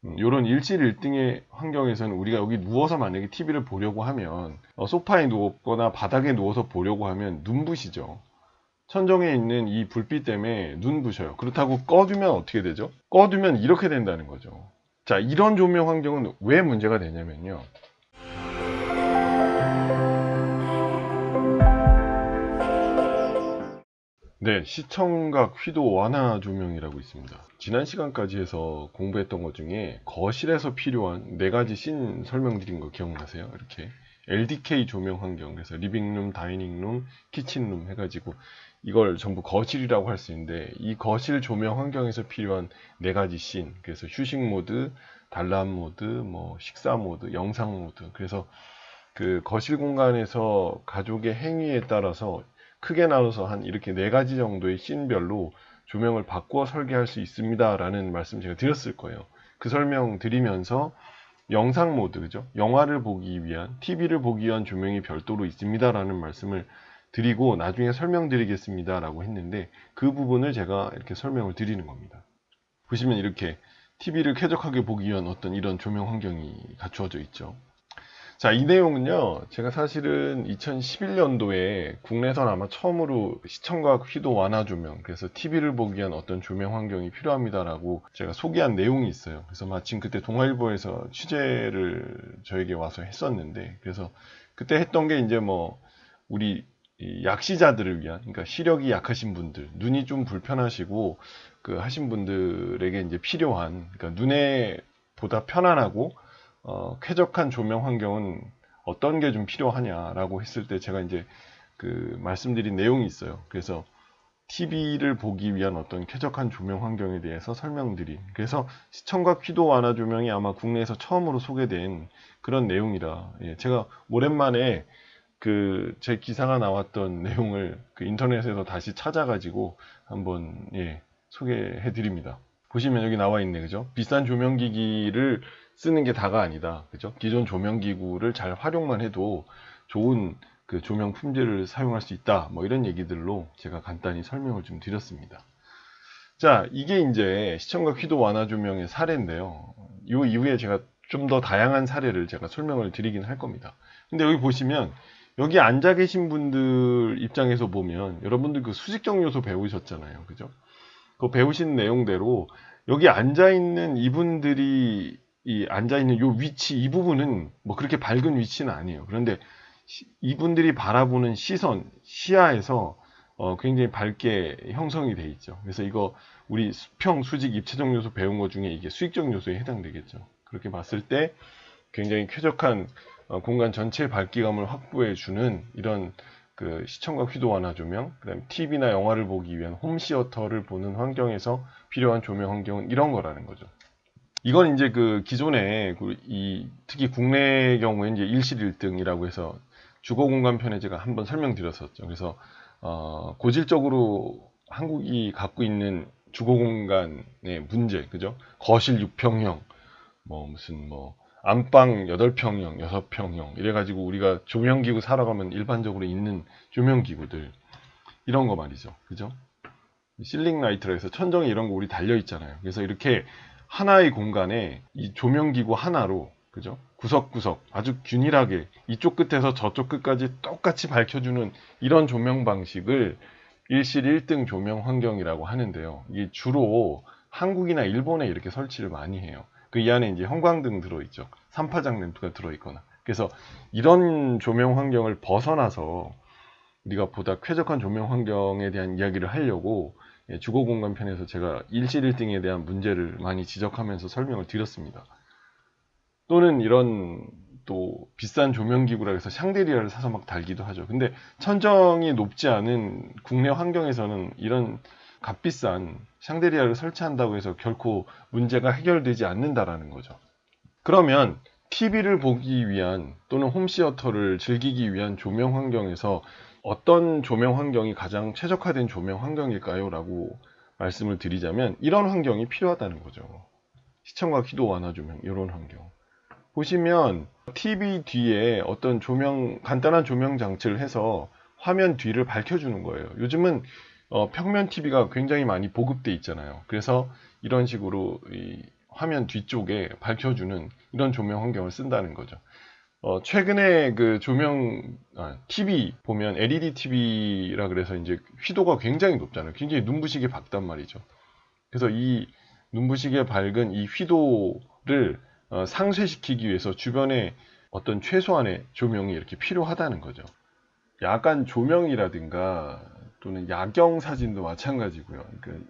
요런 일실일등의 환경에서는 우리가 여기 누워서 만약에 TV를 보려고 하면 소파에 누웠거나 바닥에 누워서 보려고 하면 눈부시죠. 천정에 있는 이 불빛 때문에 눈부셔요. 그렇다고 꺼두면 어떻게 되죠? 꺼두면 이렇게 된다는 거죠. 자, 이런 조명 환경은 왜 문제가 되냐면요. 네, 시청각 휘도 완화 조명이라고 있습니다. 지난 시간까지 해서 공부했던 것 중에 거실에서 필요한 네 가지 씬 설명드린 거 기억나세요? 이렇게 LDK 조명 환경, 그래서 리빙룸, 다이닝룸, 키친룸 해가지고 이걸 전부 거실이라고 할 수 있는데, 이 거실 조명 환경에서 필요한 네 가지 씬, 그래서 휴식 모드, 단람 모드, 뭐 식사 모드, 영상 모드, 그래서 그 거실 공간에서 가족의 행위에 따라서 크게 나눠서 한 이렇게 네 가지 정도의 씬별로 조명을 바꾸어 설계할 수 있습니다 라는 말씀 제가 드렸을 거예요. 그 설명 드리면서 영상 모드, 그죠? 영화를 보기 위한, TV를 보기 위한 조명이 별도로 있습니다 라는 말씀을 드리고 나중에 설명드리겠습니다 라고 했는데, 그 부분을 제가 이렇게 설명을 드리는 겁니다. 보시면 이렇게 TV를 쾌적하게 보기 위한 어떤 이런 조명 환경이 갖추어져 있죠. 자, 이 내용은요, 제가 사실은 2011년도에 국내선 아마 처음으로 시청각 휘도 완화 조명, 그래서 TV를 보기 위한 어떤 조명 환경이 필요합니다라고 제가 소개한 내용이 있어요. 그래서 마침 그때 동아일보에서 취재를 저에게 와서 했었는데, 그래서 그때 했던 게 이제 뭐, 우리 이 약시자들을 위한, 그러니까 시력이 약하신 분들, 눈이 좀 불편하시고, 그 하신 분들에게 이제 필요한, 그러니까 눈에 보다 편안하고, 쾌적한 조명 환경은 어떤 게 좀 필요하냐라고 했을 때 제가 이제 그 말씀드린 내용이 있어요. 그래서 TV를 보기 위한 어떤 쾌적한 조명 환경에 대해서 설명드린, 그래서 시청각 휘도 완화 조명이 아마 국내에서 처음으로 소개된 그런 내용이라, 예, 제가 오랜만에 그 제 기사가 나왔던 내용을 그 인터넷에서 다시 찾아가지고 한번, 예, 소개해 드립니다. 보시면 여기 나와 있네, 그죠? 비싼 조명기기를 쓰는 게 다가 아니다, 그죠? 기존 조명기구를 잘 활용만 해도 좋은 그 조명 품질을 사용할 수 있다, 뭐 이런 얘기들로 제가 간단히 설명을 좀 드렸습니다. 자, 이게 이제 시청각 휘도 완화 조명의 사례인데요. 이 이후에 제가 좀 더 다양한 사례를 제가 설명을 드리긴 할 겁니다. 근데 여기 보시면, 여기 앉아 계신 분들 입장에서 보면, 여러분들 그 수직적 요소 배우셨잖아요, 그죠? 그 배우신 내용대로 여기 앉아 있는 이분들이 이 앉아 있는 요 위치, 이 부분은 뭐 그렇게 밝은 위치는 아니에요. 그런데 이분들이 바라보는 시선, 시야에서 굉장히 밝게 형성이 돼 있죠. 그래서 이거 우리 수평, 수직, 입체적 요소 배운 것 중에 이게 수익적 요소에 해당되겠죠. 그렇게 봤을 때 굉장히 쾌적한 공간 전체의 밝기감을 확보해 주는 이런 그 시청각 휘도 완화 조명, 그다음에 TV나 영화를 보기 위한 홈시어터를 보는 환경에서 필요한 조명 환경은 이런 거라는 거죠. 이건 이제 그 기존에 특히 국내의 경우에 이제 일실일등이라고 해서 주거 공간 편에 제가 한번 설명드렸었죠. 그래서 고질적으로 한국이 갖고 있는 주거 공간의 문제, 그죠? 거실 6평형, 뭐 무슨 뭐 안방 8평형, 6평형 이래가지고 우리가 조명기구 사러 가면 일반적으로 있는 조명기구들, 이런 거 말이죠, 그죠? 실링 라이트라 해서 천정에 이런 거 우리 달려 있잖아요. 그래서 이렇게 하나의 공간에 이 조명기구 하나로, 그죠? 구석구석 아주 균일하게 이쪽 끝에서 저쪽 끝까지 똑같이 밝혀주는 이런 조명 방식을 일실 1등 조명 환경이라고 하는데요. 이게 주로 한국이나 일본에 이렇게 설치를 많이 해요. 그 이 안에 이제 형광등 들어있죠. 3파장 램프가 들어있거나. 그래서 이런 조명 환경을 벗어나서 우리가 보다 쾌적한 조명 환경에 대한 이야기를 하려고, 예, 주거 공간 편에서 제가 일실 1등에 대한 문제를 많이 지적하면서 설명을 드렸습니다. 또는 이런 또 비싼 조명기구라 해서 샹데리아를 사서 막 달기도 하죠. 근데 천정이 높지 않은 국내 환경에서는 이런 값비싼 샹데리아를 설치한다고 해서 결코 문제가 해결되지 않는다라는 거죠. 그러면 TV를 보기 위한 또는 홈시어터를 즐기기 위한 조명 환경에서 어떤 조명 환경이 가장 최적화된 조명 환경일까요? 라고 말씀을 드리자면 이런 환경이 필요하다는 거죠. 시청각 휘도 완화 조명, 이런 환경. 보시면 TV 뒤에 어떤 조명, 간단한 조명 장치를 해서 화면 뒤를 밝혀주는 거예요. 요즘은 평면 TV가 굉장히 많이 보급돼 있잖아요. 그래서 이런 식으로 화면 뒤쪽에 밝혀주는 이런 조명 환경을 쓴다는 거죠. 최근에 그 TV 보면 LED TV라 그래서 이제 휘도가 굉장히 높잖아요. 굉장히 눈부시게 밝단 말이죠. 그래서 이 눈부시게 밝은 이 휘도를 상쇄시키기 위해서 주변에 어떤 최소한의 조명이 이렇게 필요하다는 거죠. 야간 조명이라든가 또는 야경 사진도 마찬가지고요. 그러니까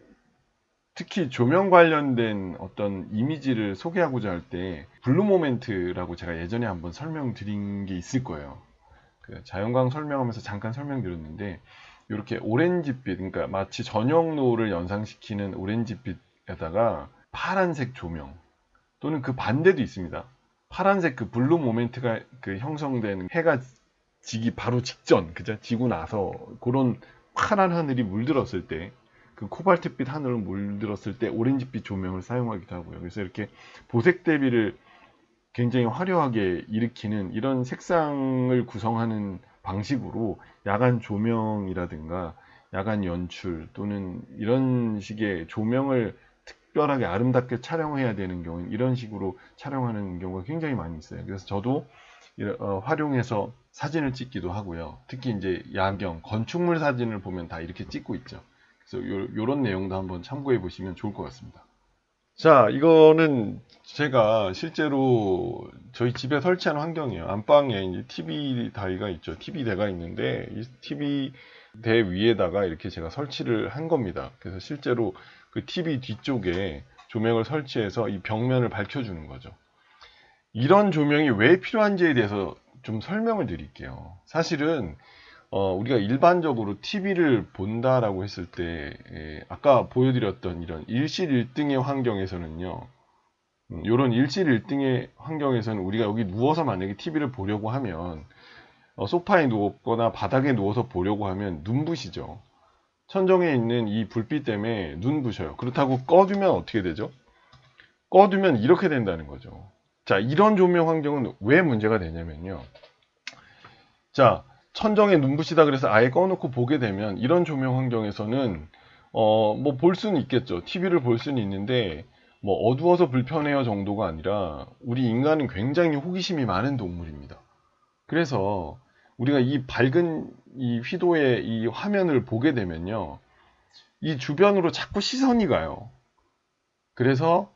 특히 조명 관련된 어떤 이미지를 소개하고자 할 때 블루 모멘트라고 제가 예전에 한번 설명드린 게 있을 거예요. 그 자연광 설명하면서 잠깐 설명드렸는데 이렇게 오렌지빛, 그러니까 마치 저녁 노을을 연상시키는 오렌지빛에다가 파란색 조명 또는 그 반대도 있습니다. 파란색 그 블루 모멘트가 그 형성되는 해가 지기 바로 직전, 그죠? 지고 나서 그런 파란 하늘이 물들었을 때, 그 코발트빛 하늘을 물들었을 때 오렌지빛 조명을 사용하기도 하고요. 그래서 이렇게 보색 대비를 굉장히 화려하게 일으키는 이런 색상을 구성하는 방식으로 야간 조명이라든가 야간 연출 또는 이런 식의 조명을 특별하게 아름답게 촬영해야 되는 경우는 이런 식으로 촬영하는 경우가 굉장히 많이 있어요. 그래서 저도 활용해서 사진을 찍기도 하고요. 특히 이제 야경, 건축물 사진을 보면 다 이렇게 찍고 있죠. 그래서 요런 내용도 한번 참고해 보시면 좋을 것 같습니다. 자, 이거는 제가 실제로 저희 집에 설치한 환경이에요. 안방에 이제 TV 다이가 있죠. TV 대가 있는데 이 TV 대 위에다가 이렇게 제가 설치를 한 겁니다. 그래서 실제로 그 TV 뒤쪽에 조명을 설치해서 이 벽면을 밝혀주는 거죠. 이런 조명이 왜 필요한지에 대해서 좀 설명을 드릴게요. 사실은 우리가 일반적으로 TV를 본다라고 했을 때 아까 보여드렸던 이런 일실일등의 환경에서는요. 이런 일실일등의 환경에서는 우리가 여기 누워서 만약에 TV를 보려고 하면 소파에 누웠거나 바닥에 누워서 보려고 하면 눈부시죠. 천정에 있는 이 불빛 때문에 눈부셔요. 그렇다고 꺼두면 어떻게 되죠? 꺼두면 이렇게 된다는 거죠. 자, 이런 조명 환경은 왜 문제가 되냐면요. 자, 천정에 눈부시다 그래서 아예 꺼놓고 보게 되면 이런 조명 환경에서는 뭐 볼 수는 있겠죠. TV를 볼 수는 있는데 뭐 어두워서 불편해요 정도가 아니라 우리 인간은 굉장히 호기심이 많은 동물입니다. 그래서 우리가 이 밝은 이 휘도의 이 화면을 보게 되면요. 이 주변으로 자꾸 시선이 가요. 그래서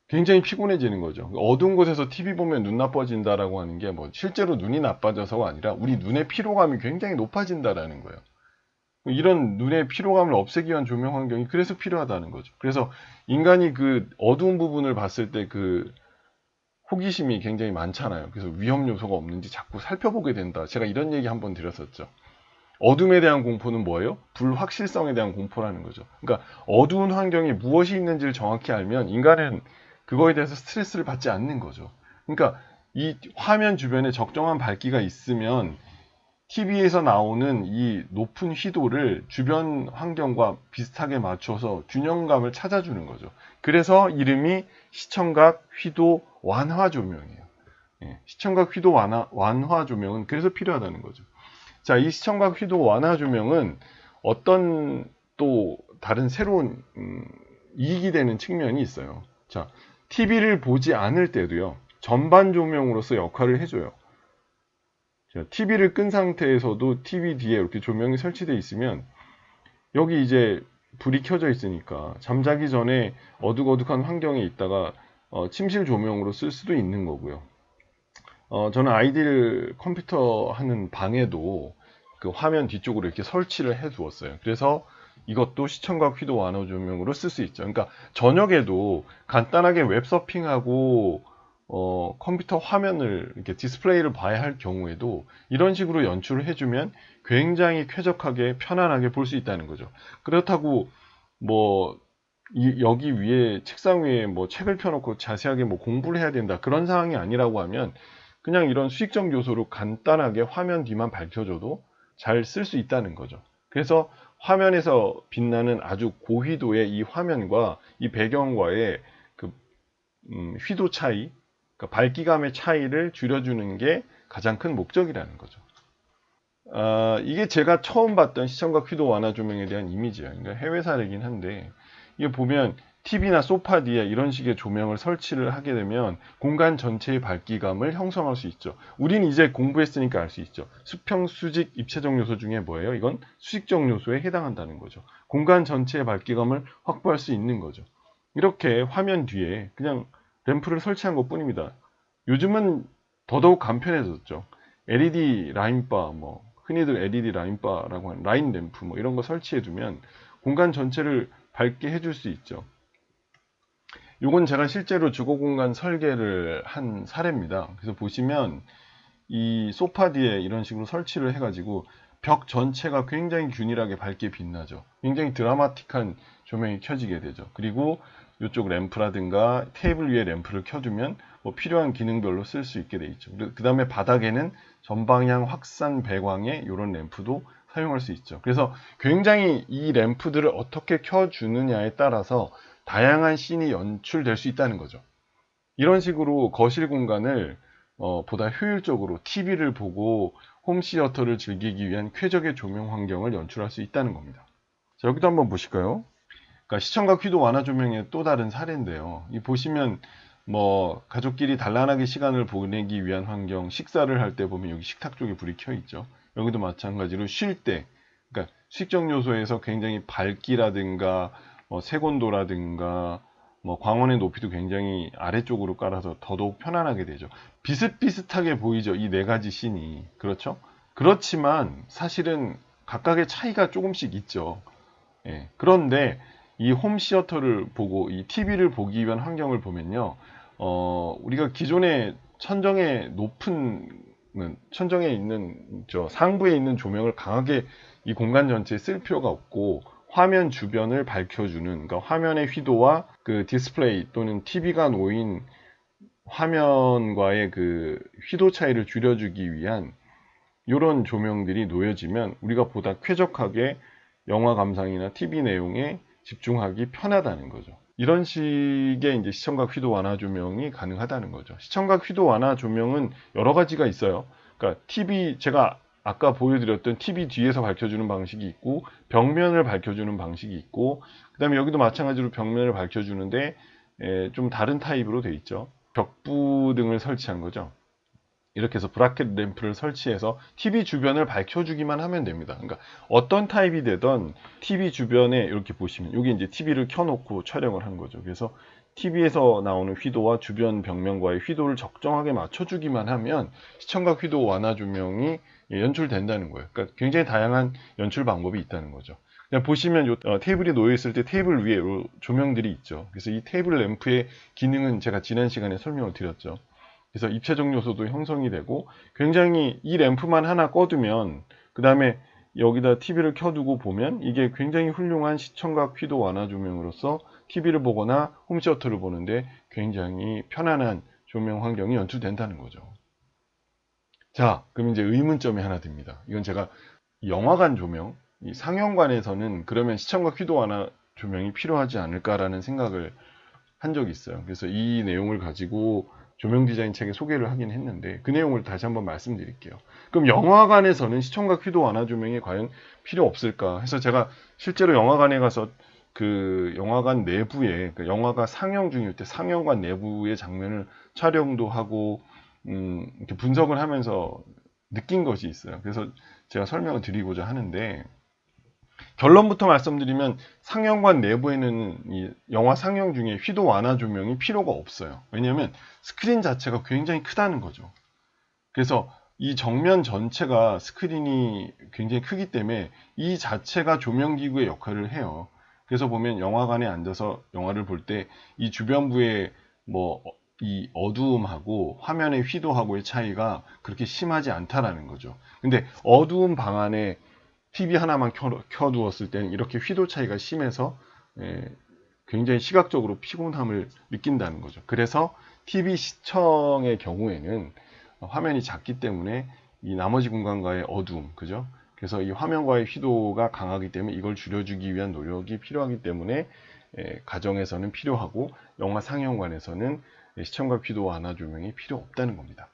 굉장히 피곤해지는 거죠. 어두운 곳에서 TV 보면 눈 나빠진다라고 하는 게 뭐 실제로 눈이 나빠져서가 아니라 우리 눈의 피로감이 굉장히 높아진다라는 거예요. 이런 눈의 피로감을 없애기 위한 조명 환경이 그래서 필요하다는 거죠. 그래서 인간이 그 어두운 부분을 봤을 때 그 호기심이 굉장히 많잖아요. 그래서 위험 요소가 없는지 자꾸 살펴보게 된다. 제가 이런 얘기 한번 드렸었죠. 어둠에 대한 공포는 뭐예요? 불확실성에 대한 공포라는 거죠. 그러니까 어두운 환경에 무엇이 있는지를 정확히 알면 인간은 그거에 대해서 스트레스를 받지 않는 거죠. 그러니까 이 화면 주변에 적정한 밝기가 있으면 TV에서 나오는 이 높은 휘도를 주변 환경과 비슷하게 맞춰서 균형감을 찾아주는 거죠. 그래서 이름이 시청각 휘도 완화 조명이에요. 시청각 휘도 완화 조명은 그래서 필요하다는 거죠. 자, 이 시청각 휘도 완화 조명은 어떤 또 다른 새로운 이익이 되는 측면이 있어요. 자, TV를 보지 않을 때도요. 전반 조명으로서 역할을 해줘요. TV를 끈 상태에서도 TV 뒤에 이렇게 조명이 설치되어 있으면 여기 이제 불이 켜져 있으니까 잠자기 전에 어둑어둑한 환경에 있다가 침실 조명으로 쓸 수도 있는 거고요. 저는 아이들 컴퓨터 하는 방에도 그 화면 뒤쪽으로 이렇게 설치를 해 두었어요. 그래서 이것도 시청각 휘도 완화 조명으로 쓸 수 있죠. 그러니까 저녁에도 간단하게 웹서핑하고 컴퓨터 화면을 이렇게 디스플레이를 봐야 할 경우에도 이런 식으로 연출을 해주면 굉장히 쾌적하게 편안하게 볼 수 있다는 거죠. 그렇다고 뭐 여기 위에 책상 위에 뭐 책을 펴놓고 자세하게 뭐 공부를 해야 된다 그런 상황이 아니라고 하면 그냥 이런 수익적 요소로 간단하게 화면 뒤만 밝혀줘도 잘 쓸 수 있다는 거죠. 그래서 화면에서 빛나는 아주 고휘도의 이 화면과 이 배경과의 그 휘도 차이, 그러니까 밝기감의 차이를 줄여주는 게 가장 큰 목적이라는 거죠. 이게 제가 처음 봤던 시청각 휘도 완화 조명에 대한 이미지예요. 그러니까 해외 사례긴 한데 이게 보면 TV나 소파 뒤에 이런 식의 조명을 설치를 하게 되면 공간 전체의 밝기감을 형성할 수 있죠. 우린 이제 공부했으니까 알 수 있죠. 수평, 수직, 입체적 요소 중에 뭐예요? 이건 수직적 요소에 해당한다는 거죠. 공간 전체의 밝기감을 확보할 수 있는 거죠. 이렇게 화면 뒤에 그냥 램프를 설치한 것 뿐입니다. 요즘은 더더욱 간편해졌죠. LED 라인바, 흔히들 LED 라인바라고 하는 라인 램프 이런 거 설치해 두면 공간 전체를 밝게 해줄 수 있죠. 요건 제가 실제로 주거 공간 설계를 한 사례입니다. 그래서 보시면 이 소파 뒤에 이런 식으로 설치를 해가지고 벽 전체가 굉장히 균일하게 밝게 빛나죠. 굉장히 드라마틱한 조명이 켜지게 되죠. 그리고 이쪽 램프라든가 테이블 위에 램프를 켜두면 필요한 기능별로 쓸 수 있게 돼 있죠. 그 다음에 바닥에는 전방향 확산 배광의 이런 램프도 사용할 수 있죠. 그래서 굉장히 이 램프들을 어떻게 켜주느냐에 따라서 다양한 씬이 연출될 수 있다는 거죠. 이런 식으로 거실 공간을 보다 효율적으로 TV를 보고 홈시어터를 즐기기 위한 쾌적의 조명 환경을 연출할 수 있다는 겁니다. 자, 여기도 한번 보실까요? 그러니까 시청각 휘도 완화 조명의 또 다른 사례인데요. 이 보시면 가족끼리 단란하게 시간을 보내기 위한 환경, 식사를 할 때 보면 여기 식탁 쪽에 불이 켜 있죠. 여기도 마찬가지로 쉴 때, 그러니까 수직적 요소에서 굉장히 밝기라든가 색온도라든가 광원의 높이도 굉장히 아래쪽으로 깔아서 더더욱 편안하게 되죠. 비슷비슷하게 보이죠. 이 네 가지 씬이. 그렇죠? 그렇지만 사실은 각각의 차이가 조금씩 있죠. 예. 그런데 이 홈시어터를 보고 이 TV를 보기 위한 환경을 보면요. 우리가 기존에 천정에 있는 상부에 있는 조명을 강하게 이 공간 전체에 쓸 필요가 없고 화면 주변을 밝혀주는, 그러니까 화면의 휘도와 그 디스플레이 또는 TV가 놓인 화면과의 그 휘도 차이를 줄여주기 위한 이런 조명들이 놓여지면 우리가 보다 쾌적하게 영화 감상이나 TV 내용에 집중하기 편하다는 거죠. 이런 식의 이제 시청각 휘도 완화 조명이 가능하다는 거죠. 시청각 휘도 완화 조명은 여러 가지가 있어요. 그러니까 TV, 제가 아까 보여드렸던 TV 뒤에서 밝혀주는 방식이 있고, 벽면을 밝혀주는 방식이 있고, 그 다음에 여기도 마찬가지로 벽면을 밝혀주는데 좀 다른 타입으로 돼 있죠. 벽부 등을 설치한 거죠. 이렇게 해서 브라켓 램프를 설치해서 TV 주변을 밝혀주기만 하면 됩니다. 그러니까 어떤 타입이 되던 TV 주변에 이렇게 보시면 여기 이제 TV를 켜놓고 촬영을 한 거죠. 그래서 TV에서 나오는 휘도와 주변 벽면과의 휘도를 적정하게 맞춰주기만 하면 시청각 휘도 완화 조명이 연출된다는 거예요. 그러니까 굉장히 다양한 연출 방법이 있다는 거죠. 그냥 보시면 테이블이 놓여 있을 때 테이블 위에 조명들이 있죠. 그래서 이 테이블 램프의 기능은 제가 지난 시간에 설명을 드렸죠. 그래서 입체적 요소도 형성이 되고 굉장히 이 램프만 하나 꺼두면 그 다음에 여기다 TV를 켜두고 보면 이게 굉장히 훌륭한 시청각 휘도 완화 조명으로서 TV를 보거나 홈시어터를 보는데 굉장히 편안한 조명 환경이 연출된다는 거죠. 자, 그럼 이제 의문점이 하나 듭니다. 이건 제가 영화관 조명, 이 상영관에서는 그러면 시청각 휘도 완화 조명이 필요하지 않을까라는 생각을 한 적이 있어요. 그래서 이 내용을 가지고 조명 디자인 책에 소개를 하긴 했는데 그 내용을 다시 한번 말씀드릴게요. 그럼 영화관에서는 시청각 휘도 완화 조명이 과연 필요 없을까 해서 제가 실제로 영화관에 가서 그 영화관 내부에 영화가 상영 중일 때 상영관 내부의 장면을 촬영도 하고 이렇게 분석을 하면서 느낀 것이 있어요. 그래서 제가 설명을 드리고자 하는데 결론부터 말씀드리면 상영관 내부에는 이 영화 상영 중에 휘도 완화 조명이 필요가 없어요. 왜냐하면 스크린 자체가 굉장히 크다는 거죠. 그래서 이 정면 전체가 스크린이 굉장히 크기 때문에 이 자체가 조명기구의 역할을 해요. 그래서 보면 영화관에 앉아서 영화를 볼 때 이 주변부의 이 어두움하고 화면의 휘도하고의 차이가 그렇게 심하지 않다라는 거죠. 근데 어두운 방 안에 TV 하나만 켜두었을 때는 이렇게 휘도 차이가 심해서 굉장히 시각적으로 피곤함을 느낀다는 거죠. 그래서 TV 시청의 경우에는 화면이 작기 때문에 이 나머지 공간과의 어두움, 그죠? 그래서 이 화면과의 휘도가 강하기 때문에 이걸 줄여주기 위한 노력이 필요하기 때문에 가정에서는 필요하고 영화 상영관에서는 시청각 휘도 완화 조명이 필요 없다는 겁니다.